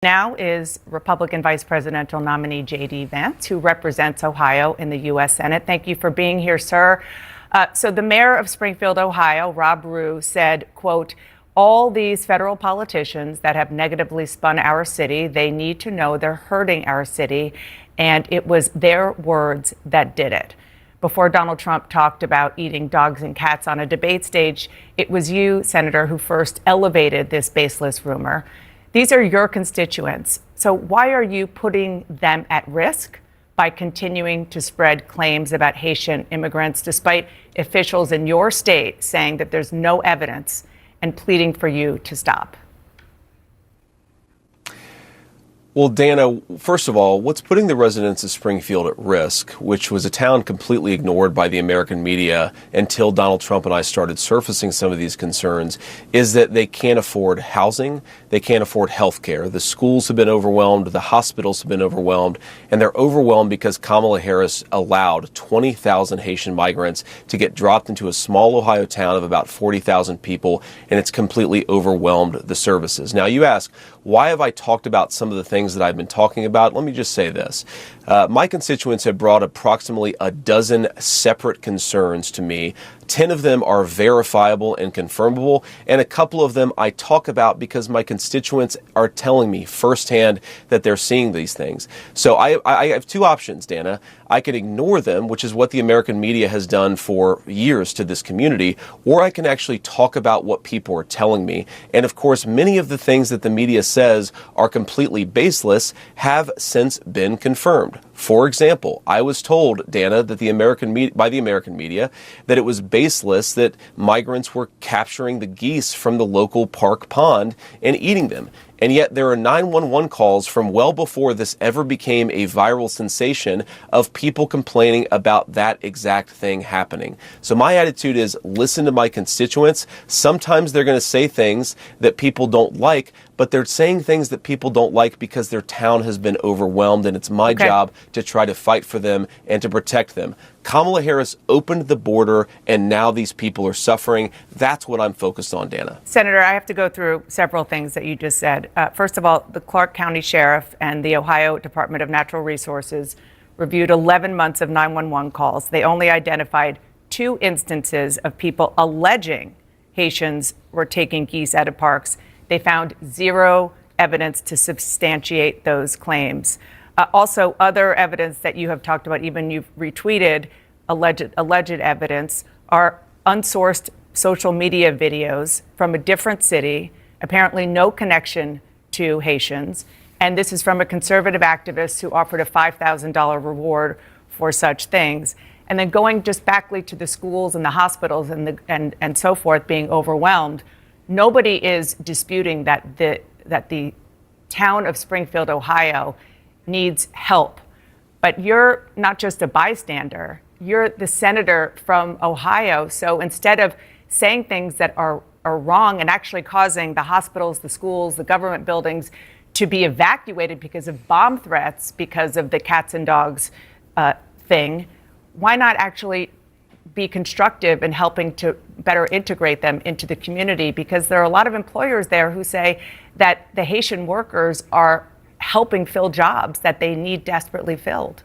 Now is Republican Vice Presidential nominee J.D. Vance, who represents Ohio in the U.S. Senate. Thank you for being here, sir. So the mayor of Springfield, Ohio, Rob Rue, said, quote, all these federal politicians that have negatively spun our city, they need to know they're hurting our city. And it was their words that did it. Before Donald Trump talked about eating dogs and cats on a debate stage, it was you, Senator, who first elevated this baseless rumor. These are your constituents. So why are you putting them at risk by continuing to spread claims about Haitian immigrants, despite officials in your state saying that there's no evidence and pleading for you to stop? Well, Dana, first of all, what's putting the residents of Springfield at risk, which was a town completely ignored by the American media until Donald Trump and I started surfacing some of these concerns, is that they can't afford housing, they can't afford health care. The schools have been overwhelmed, the hospitals have been overwhelmed, and they're overwhelmed because Kamala Harris allowed 20,000 Haitian migrants to get dropped into a small Ohio town of about 40,000 people, and it's completely overwhelmed the services. Now, you ask, why have I talked about some of the things that I've been talking about? Let me just say this. My constituents have brought approximately a dozen separate concerns to me. 10 of them are verifiable and confirmable, and a couple of them I talk about because my constituents are telling me firsthand that they're seeing these things. So I have two options, Dana. I can ignore them, which is what the American media has done for years to this community, or I can actually talk about what people are telling me. And of course, many of the things that the media says are completely baseless have since been confirmed. For example, I was told, Dana, that by the American media, that it was baseless that migrants were capturing the geese from the local park pond and eating them. And yet there are 911 calls from well before this ever became a viral sensation of people complaining about that exact thing happening. So my attitude is listen to my constituents. Sometimes they're going to say things that people don't like, but they're saying things that people don't like because their town has been overwhelmed, and it's my job to try to fight for them and to protect them. Kamala Harris opened the border, and now these people are suffering. That's what I'm focused on, Dana. Senator, I have to go through several things that you just said. First of all, the Clark County Sheriff and the Ohio Department of Natural Resources reviewed 11 months of 911 calls. They only identified 2 instances of people alleging Haitians were taking geese out of parks. They found 0 evidence to substantiate those claims. Also, other evidence that you have talked about, even you've retweeted alleged evidence, are unsourced social media videos from a different city, apparently no connection to Haitians. And this is from a conservative activist who offered a $5,000 reward for such things. And then going just backly to the schools and the hospitals and so forth being overwhelmed, nobody is disputing that the town of Springfield, Ohio, needs help. But you're not just a bystander, you're the senator from Ohio. So instead of saying things that are wrong and actually causing the hospitals, the schools, the government buildings to be evacuated because of bomb threats, because of the cats and dogs thing, why not actually be constructive in helping to better integrate them into the community? Because there are a lot of employers there who say that the Haitian workers are helping fill jobs that they need desperately filled.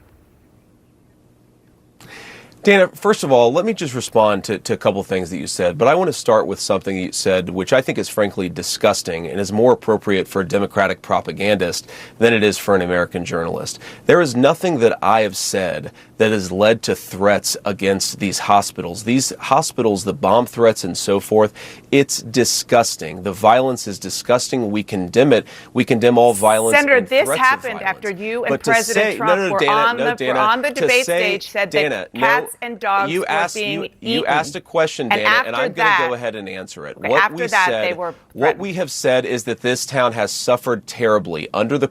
Dana, first of all, let me just respond to a couple of things that you said, but I want to start with something you said, which I think is frankly disgusting and is more appropriate for a Democratic propagandist than it is for an American journalist. There is nothing that I have said that has led to threats against these hospitals. These hospitals, the bomb threats and so forth, it's disgusting. The violence is disgusting. We condemn it. We condemn all violence. Senator, and this threats happened of violence. after you and President Trump were on the debate stage, said that cats and dogs were being eaten. You asked a question, Dana, and I'm going to go ahead and answer it. What we have said is that this town has suffered terribly under the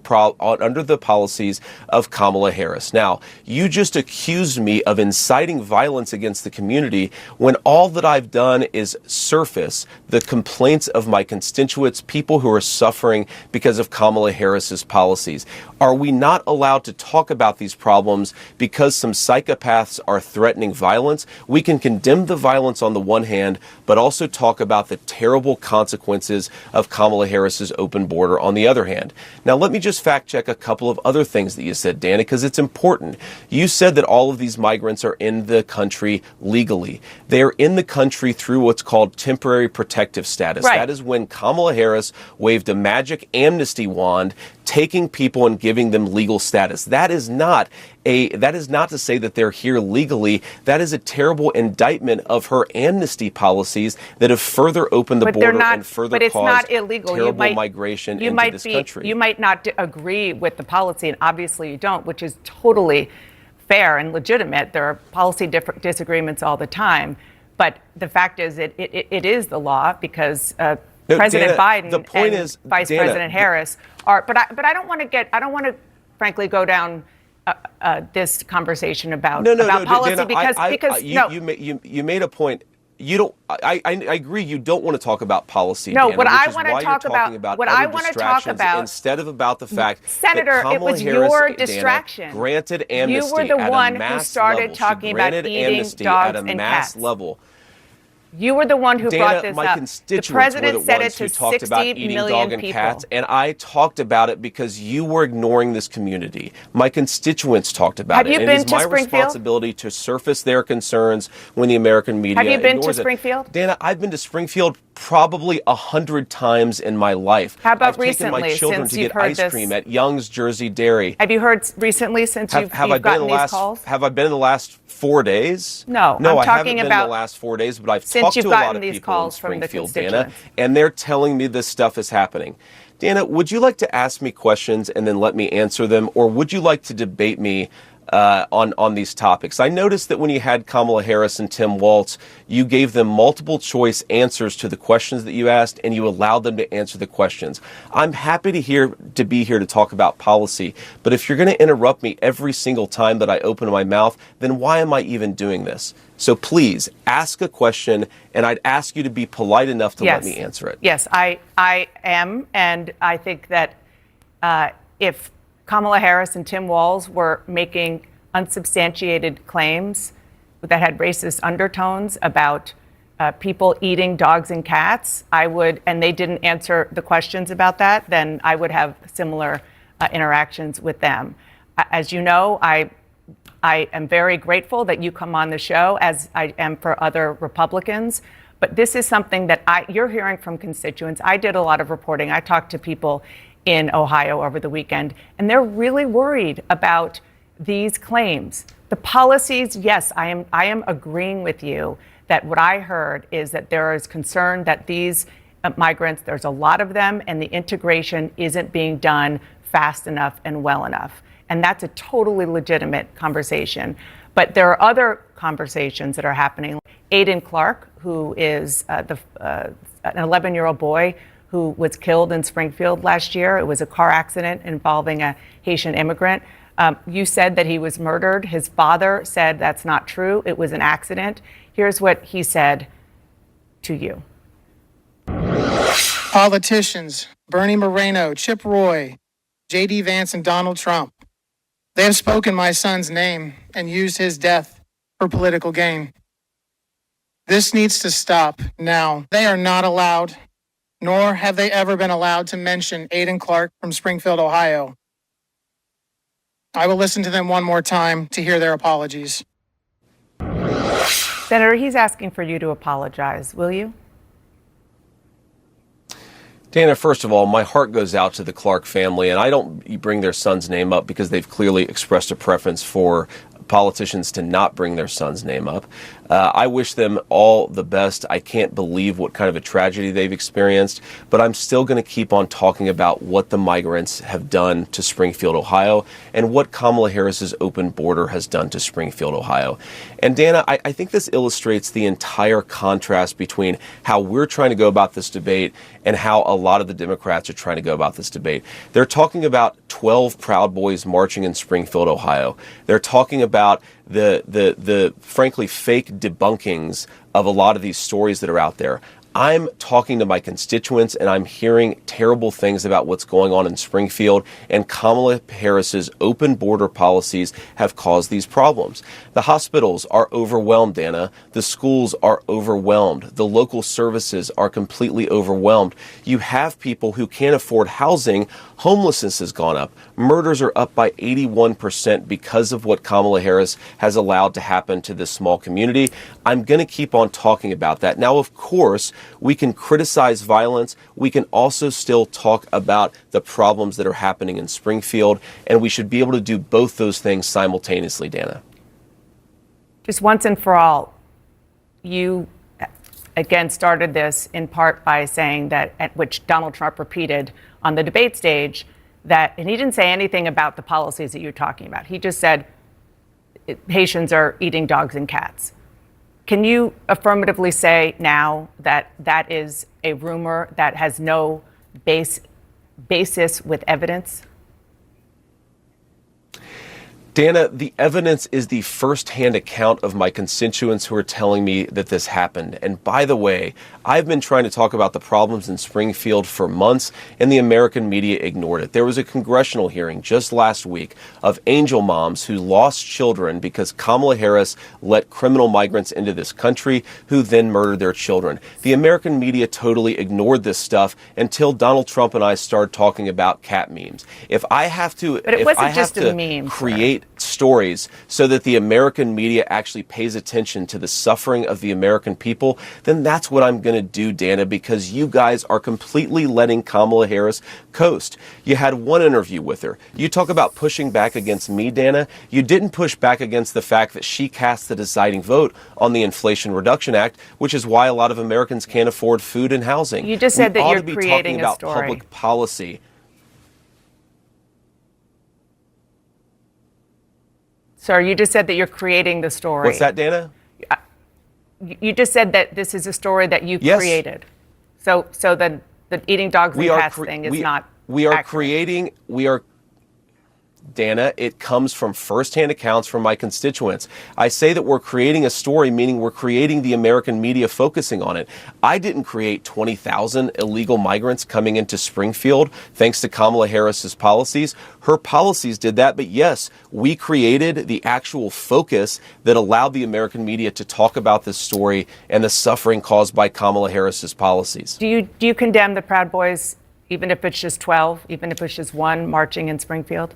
policies of Kamala Harris. Now, you just accused me of inciting violence against the community when all that I've done is surface the complaints of my constituents, people who are suffering because of Kamala Harris's policies. Are we not allowed to talk about these problems because some psychopaths are threatening threatening violence. We can condemn the violence on the one hand, but also talk about the terrible consequences of Kamala Harris's open border on the other hand. Now, let me just fact check a couple of other things that you said, Dana, because it's important. You said that all of these migrants are in the country legally. They are in the country through what's called temporary protective status. Right. That is when Kamala Harris waved a magic amnesty wand, taking people and giving them legal status. That is not to say that they're here legally. That is a terrible indictment of her amnesty policies that have further opened the border and further but it's caused not illegal. terrible migration into this country. You might not agree with the policy, and obviously you don't, which is totally fair and legitimate. There are policy disagreements all the time. But the fact is, it is the law because President Biden the point and is, Vice Dana, President Harris are. But I don't want to frankly go down this conversation about policy Dana, because you made a point. You don't. I agree. You don't want to talk about policy. No, Dana, what I want want to talk about. What I want to talk about instead of about the fact, Senator, that Kamala it was Harris, your Dana, distraction. Granted amnesty. You were the one who started level. talking about eating dogs and cats. Level. You were the one who Dana, brought this my up. constituents The president were the said it ones to who talked 60 about eating million dog and people. cats, and I talked about it because you were ignoring this community. My constituents talked about it. Have you been it is to my Springfield? responsibility to surface their concerns when the American media Have you been to ignores it. Springfield? Dana, I've been to Springfield probably 100 times in my life. How about I've taken my recently, children since to you've get heard ice this? cream at Young's Jersey Dairy. Have you heard recently since you've I been gotten in the these last calls? Have I been in the last 4 days? No, no, I'm I haven't talking been about in the last 4 days, but I've since talked you've to a lot gotten of these people calls in from the Springfield, Dana, constituents. and they're telling me this stuff is happening. Dana, would you like to ask me questions and then let me answer them, or would you like to debate me on these topics? I noticed that when you had Kamala Harris and Tim Walz, you gave them multiple choice answers to the questions that you asked, and you allowed them to answer the questions. I'm happy to be here to talk about policy, but if you're going to interrupt me every single time that I open my mouth, then why am I even doing this? So please ask a question, and I'd ask you to be polite enough to let me answer it. Yes, I am, and I think that if Kamala Harris and Tim Walz were making unsubstantiated claims that had racist undertones about people eating dogs and cats, and they didn't answer the questions about that, then I would have similar interactions with them. As you know, I am very grateful that you come on the show, as I am for other Republicans. But this is something that you're hearing from constituents. I did a lot of reporting. I talked to people in Ohio over the weekend, and they're really worried about these claims. The policies, yes, I am agreeing with you that what I heard is that there is concern that these migrants, there's a lot of them, and the integration isn't being done fast enough and well enough. And that's a totally legitimate conversation. But there are other conversations that are happening. Aiden Clark, who is an 11-year-old boy who was killed in Springfield last year. It was a car accident involving a Haitian immigrant. You said that he was murdered. His father said that's not true. It was an accident. Here's what he said to you. Politicians, Bernie Moreno, Chip Roy, J.D. Vance, and Donald Trump. They have spoken my son's name and used his death for political gain. This needs to stop now. They are not allowed, nor have they ever been allowed to mention Aiden Clark from Springfield, Ohio. I will listen to them one more time to hear their apologies. Senator, he's asking for you to apologize. Will you? Dana, first of all, my heart goes out to the Clark family, and I don't bring their son's name up because they've clearly expressed a preference for politicians to not bring their son's name up. I wish them all the best. I can't believe what kind of a tragedy they've experienced, but I'm still going to keep on talking about what the migrants have done to Springfield, Ohio, and what Kamala Harris's open border has done to Springfield, Ohio. And Dana, I think this illustrates the entire contrast between how we're trying to go about this debate and how a lot of the Democrats are trying to go about this debate. They're talking about 12 Proud Boys marching in Springfield, Ohio. They're talking about the frankly fake debunkings of a lot of these stories that are out there. I'm talking to my constituents and I'm hearing terrible things about what's going on in Springfield, and Kamala Harris's open border policies have caused these problems. The hospitals are overwhelmed, Dana. The schools are overwhelmed. The local services are completely overwhelmed. You have people who can't afford housing. Homelessness has gone up. Murders are up by 81% because of what Kamala Harris has allowed to happen to this small community. I'm going to keep on talking about that. Now, of course, we can criticize violence. We can also still talk about the problems that are happening in Springfield, and we should be able to do both those things simultaneously, Dana. Just once and for all, you again started this in part by saying that, at which Donald Trump repeated on the debate stage, that, and he didn't say anything about the policies that you're talking about. He just said Haitians are eating dogs and cats. Can you affirmatively say now that that is a rumor that has no basis with evidence? Dana, the evidence is the first-hand account of my constituents who are telling me that this happened. And by the way, I've been trying to talk about the problems in Springfield for months, and the American media ignored it. There was a congressional hearing just last week of angel moms who lost children because Kamala Harris let criminal migrants into this country who then murdered their children. The American media totally ignored this stuff until Donald Trump and I started talking about cat memes. If I have to, but it wasn't just a meme, create stories so that the American media actually pays attention to the suffering of the American people, then that's what I'm going to do, Dana, because you guys are completely letting Kamala Harris coast. You had one interview with her. You talk about pushing back against me, Dana. You didn't push back against the fact that she cast the deciding vote on the Inflation Reduction Act, which is why a lot of Americans can't afford food and housing. You just said that you're creating creating a about story. Public policy. Sir, you just said that you're creating the story. What's that, Dana? You just said that this is a story that you Yes. created. So then the eating dogs and cats thing is not accurate. Dana, it comes from firsthand accounts from my constituents. I say that we're creating a story, meaning we're creating the American media focusing on it. I didn't create 20,000 illegal migrants coming into Springfield thanks to Kamala Harris's policies. Her policies did that, but yes, we created the actual focus that allowed the American media to talk about this story and the suffering caused by Kamala Harris's policies. Do you condemn the Proud Boys, even if it's just 12, even if it's just one marching in Springfield?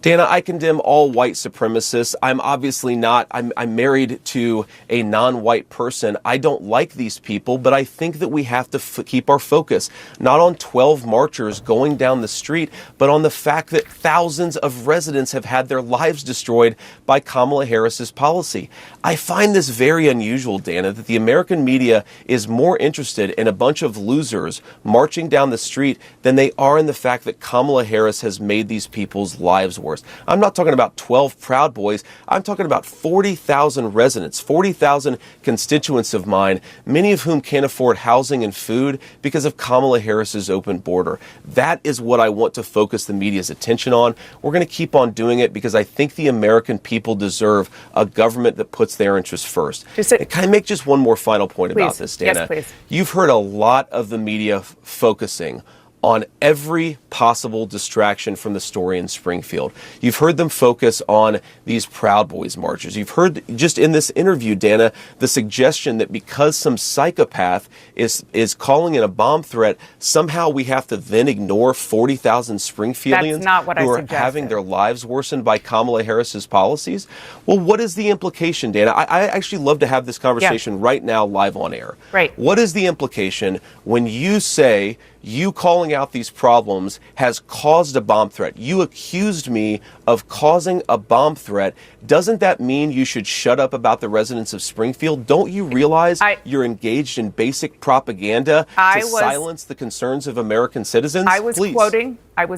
Dana, I condemn all white supremacists. I'm obviously not. I'm married to a non-white person. I don't like these people, but I think that we have to keep our focus not on 12 marchers going down the street, but on the fact that thousands of residents have had their lives destroyed by Kamala Harris's policy. I find this very unusual, Dana, that the American media is more interested in a bunch of losers marching down the street than they are in the fact that Kamala Harris has made these people's lives worse. I'm not talking about 12 Proud Boys. I'm talking about 40,000 residents, 40,000 constituents of mine, many of whom can't afford housing and food because of Kamala Harris's open border. That is what I want to focus the media's attention on. We're going to keep on doing it because I think the American people deserve a government that puts their interests first. Can I make just one more final point about this, Dana? Yes, please. You've heard a lot of the media focusing on every possible distraction from the story in Springfield. You've heard them focus on these Proud Boys marches. You've heard just in this interview, Dana, the suggestion that because some psychopath is calling it a bomb threat, somehow we have to then ignore 40,000 Springfieldians who are having their lives worsened by Kamala Harris's policies. Well, what is the implication, Dana? I actually love to have this conversation right now live on air. Right. What is the implication when you say you calling out these problems has caused a bomb threat? You accused me of causing a bomb threat. Doesn't that mean you should shut up about the residents of Springfield? Don't you realize you're engaged in basic propaganda to silence the concerns of American citizens? I was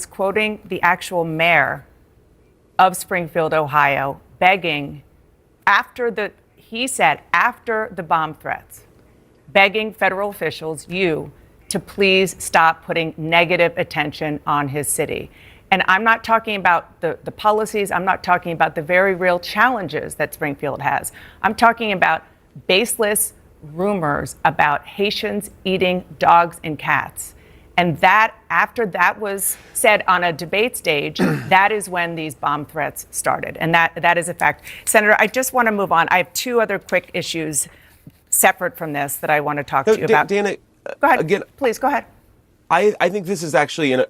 quoting the actual mayor of Springfield, Ohio, begging after the bomb threats, begging federal officials, to please stop putting negative attention on his city. And I'm not talking about the policies. I'm not talking about the very real challenges that Springfield has. I'm talking about baseless rumors about Haitians eating dogs and cats. And that, after that was said on a debate stage, that is when these bomb threats started. And that is a fact. Senator, I just want to move on. I have two other quick issues separate from this that I want to talk to you about. Dana, go ahead. Again, please go ahead. I think this is actually an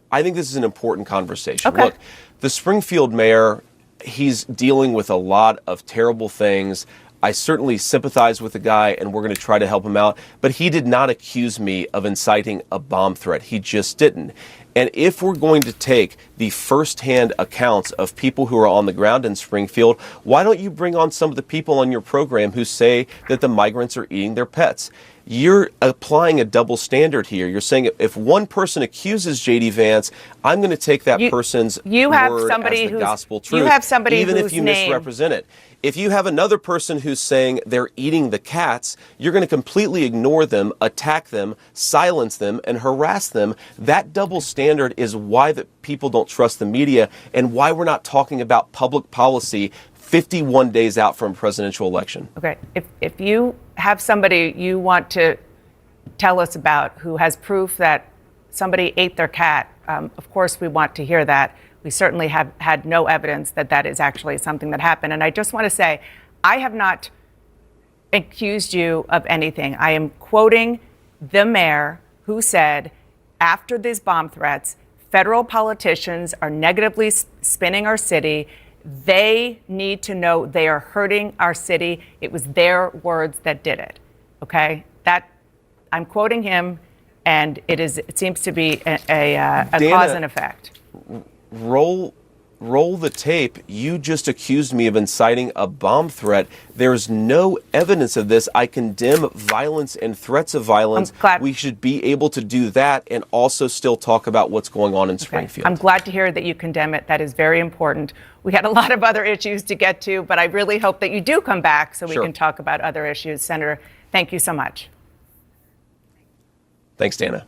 important conversation. Okay. Look, the Springfield mayor, he's dealing with a lot of terrible things. I certainly sympathize with the guy, and we're going to try to help him out. But he did not accuse me of inciting a bomb threat. He just didn't. And if we're going to take the firsthand accounts of people who are on the ground in Springfield, why don't you bring on some of the people on your program who say that the migrants are eating their pets? You're applying a double standard here. You're saying if one person accuses J.D. Vance, I'm going to take that person's word as the gospel truth, you have somebody even whose if you name misrepresent it. If you have another person who's saying they're eating the cats, you're going to completely ignore them, attack them, silence them, and harass them. That double standard is why that people don't trust the media and why we're not talking about public policy 51 days out from a presidential election. Okay. If you have somebody you want to tell us about who has proof that somebody ate their cat, of course we want to hear that. We certainly have had no evidence that that is actually something that happened. And I just want to say, I have not accused you of anything. I am quoting the mayor who said, after these bomb threats, federal politicians are negatively spinning our city. They need to know they are hurting our city. It was their words that did it. Okay? That I'm quoting him, and it seems to be a Dana, cause and effect. Roll the tape. You just accused me of inciting a bomb threat. There's no evidence of this. I condemn violence and threats of violence. We should be able to do that and also still talk about what's going on in Springfield. I'm glad to hear that you condemn it. That is very important. We had a lot of other issues to get to, but I really hope that you do come back so we can talk about other issues. Senator, thank you so much. Thanks, Dana.